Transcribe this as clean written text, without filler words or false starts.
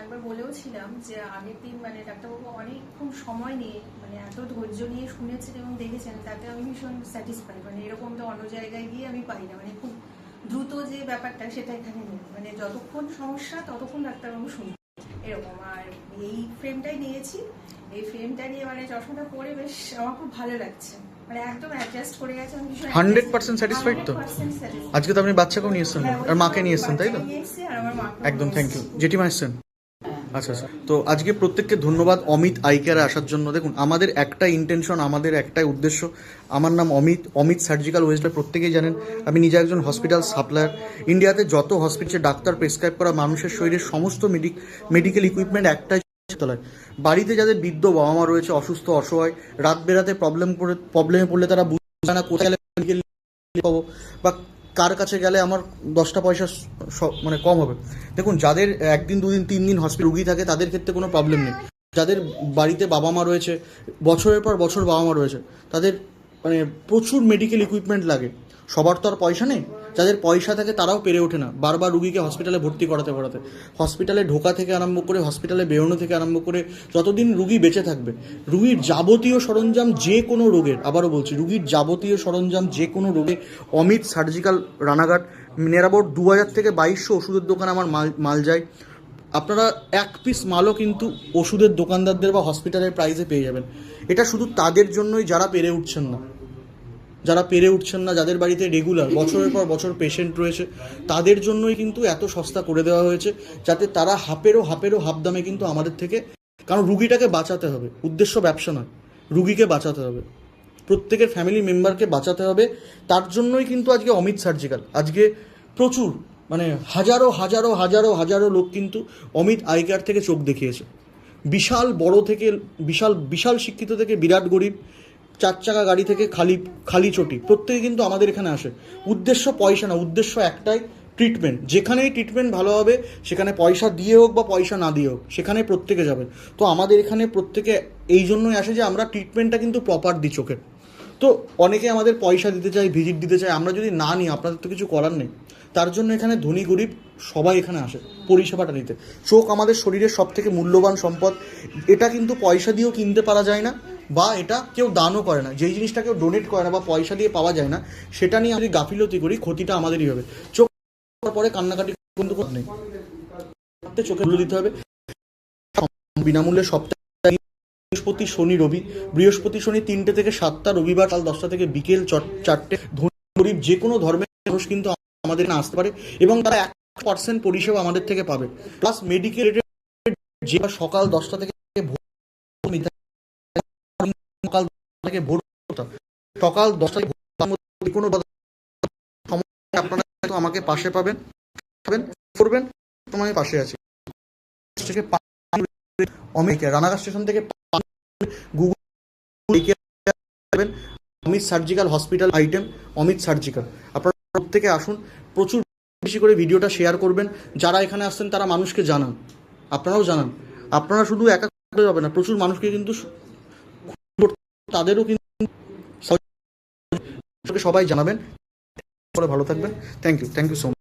একবার বলেওছিলাম যে আগের দিন মানে ডাক্তারবাবু অনেকক্ষণ সময় নিয়ে মানে এত ধৈর্য নিয়ে শুনেছেন এবং দেখেছেন, তাতে আমি ভীষণ স্যাটিসফাই। মানে এরকম তো অন্য জায়গায় গিয়ে আমি পাই না, মানে খুব দ্রুত যে ব্যাপারটা সেটা এখানে নেই। মানে যতক্ষণ সমস্যা ততক্ষণ ডাক্তারবাবু শুনি এরকম। আর এই ফ্রেমটাই নিয়েছি, এই ফ্রেমটা নিয়ে মানে চশমাটা পরে বেশ আমার খুব ভালো লাগছে, মানে একদম অ্যাডজাস্ট করে গেছে। আমি ভীষণ 100% স্যাটিসফাইড তো? 100% satisfied। আজকে তো আপনি বাচ্চাকেও নিয়ে এসছেন আর মাকে নিয়ে এসছেন, তাই তো? একদম, থ্যাংক ইউ। জেঠিমা এসছেন? আচ্ছা আচ্ছা। তো আজকে প্রত্যেককে ধন্যবাদ অমিত আই কেয়ারে আসার জন্য। দেখুন, আমাদের একটাই ইন্টেনশন, আমাদের একটাই উদ্দেশ্য। আমার নাম অমিত সার্জিক্যাল ওয়েস্টে প্রত্যেকেই জানেন। আমি নিজে একজন হসপিটাল সাপ্লায়ার। ইন্ডিয়াতে যত হসপিটালে ডাক্তার প্রেসক্রাইব করা মানুষের শরীরের সমস্ত মেডিকেল ইকুইপমেন্ট একটাই তলায়। বাড়িতে যাদের বৃদ্ধ বাবা মা রয়েছে, অসুস্থ অসহায়, রাত বেরাতে প্রবলেমে পড়লে তারা বুঝবে না কোথায় গেলে মেডিকেল পাবো বা কার কাছে গেলে আমার 10টা পয়সা মানে কম হবে। দেখুন, যাদের 1 দিন 2 দিন 3 দিন হসপিটাল রুগী থাকে তাদের ক্ষেত্রে কোনো প্রবলেম নেই। যাদের বাড়িতে বাবা মা রয়েছে, বছরের পর বছর বাবা মা রয়েছে, তাদের মানে প্রচুর মেডিকেল ইকুইপমেন্ট লাগে। সবার তো আর পয়সা নেই। যাদের পয়সা থাকে তারাও পেরে ওঠে না বারবার রুগীকে হসপিটালে ভর্তি করাতে। হসপিটালে ঢোকা থেকে আরম্ভ করে হসপিটালে বেরোনো থেকে আরম্ভ করে যতদিন রুগী বেঁচে থাকবে, রুগীর যাবতীয় সরঞ্জাম যে কোনো রোগের, আবারও বলছি, রুগীর যাবতীয় সরঞ্জাম যে কোনো রোগে অমিত সার্জিক্যাল রানাঘাট নেরাবোর্ড 2000 থেকে 2200 ওষুধের দোকান আমার মাল যায়। আপনারা 1 পিস মালও কিন্তু ওষুধের দোকানদারদের বা হসপিটালের প্রাইসে পেয়ে যাবেন। এটা শুধু তাদের জন্যই যারা পেরে উঠছেন না, যাদের বাড়িতে রেগুলার বছরের পর বছর পেশেন্ট রয়েছে, তাদের জন্যই কিন্তু এত সস্তা করে দেওয়া হয়েছে, যাতে তারা হাফেরও হাফ দামে কিন্তু আমাদের থেকে, কারণ রুগীটাকে বাঁচাতে হবে, উদ্দেশ্য ব্যবসা নয়, রুগীকে বাঁচাতে হবে, প্রত্যেকের ফ্যামিলি মেম্বারকে বাঁচাতে হবে। তার জন্যই কিন্তু আজকে অমিত সার্জিক্যাল, আজকে প্রচুর মানে হাজারো লোক কিন্তু অমিত আই কেয়ার থেকে চোখ দেখিয়েছে। বিশাল বড় থেকে বিশাল শিক্ষিত থেকে বিরাট গরিব, 4 চাকা গাড়ি থেকে খালি চটি, প্রত্যেকে কিন্তু আমাদের এখানে আসে। উদ্দেশ্য পয়সা না, উদ্দেশ্য একটাই, ট্রিটমেন্ট। যেখানেই ট্রিটমেন্ট ভালো হবে, সেখানে পয়সা দিয়ে হোক বা পয়সা না দিয়ে হোক, সেখানে প্রত্যেকে যাবে। তো আমাদের এখানে প্রত্যেকে এই জন্যই আসে যে আমরা ট্রিটমেন্টটা কিন্তু প্রপার দিই চোখের। তো অনেকে আমাদের পয়সা দিতে চায়, ভিজিট দিতে চায়, আমরা যদি না নিই আপনাদের তো কিছু করার নেই। তার জন্য এখানে ধনী গরিব সবাই এখানে আসে পরিষেবাটা নিতে। চোখ আমাদের শরীরের সব থেকে মূল্যবান সম্পদ। এটা কিন্তু পয়সা দিয়েও কিনতে পারা যায় না, বা এটা কেউ দানও করে না। যেই জিনিসটা কেউ ডোনেট করে না বা পয়সা দিয়ে পাওয়া যায় না, সেটা নিয়ে আমি গাফিলতি করি, ক্ষতিটা আমাদেরই হবে। চোখ পরে কান্নাকাটি কিন্তু নেই, চোখে মূল্য দিতে হবে। বিনামূল্যে সপ্তাহে বৃহস্পতি শনি 3টে থেকে 7টা, রবিবার কাল 10টা থেকে বিকেল 4টে। ধনী গরিব যে কোনো ধর্মের মানুষ কিন্তু আমাদের এখানে আসতে পারে এবং তারা 100% পরিষেবা আমাদের থেকে পাবে। প্লাস মেডিকেল যে সকাল 10টা থেকে সকাল 10টা থেকে কোনো আপনারা আমাকে পাশে পাবেন, করবেন, তোমার আমি পাশে আছি। রানাঘাট স্টেশন থেকে Google Amit surgical hospital item, Amit surgical. আপনারা প্রত্যেকে আসুন, প্রচুর বেশি করে ভিডিওটা শেয়ার করবেন। যারা এখানে আসছেন তারা মানুষকে জানান, আপনারাও জানান। আপনারা শুধু একা করতে হবে না, প্রচুর মানুষকে কিন্তু তাদেরও কিন্তু সবাই জানাবেন। ভালো থাকবেন। Thank you so much.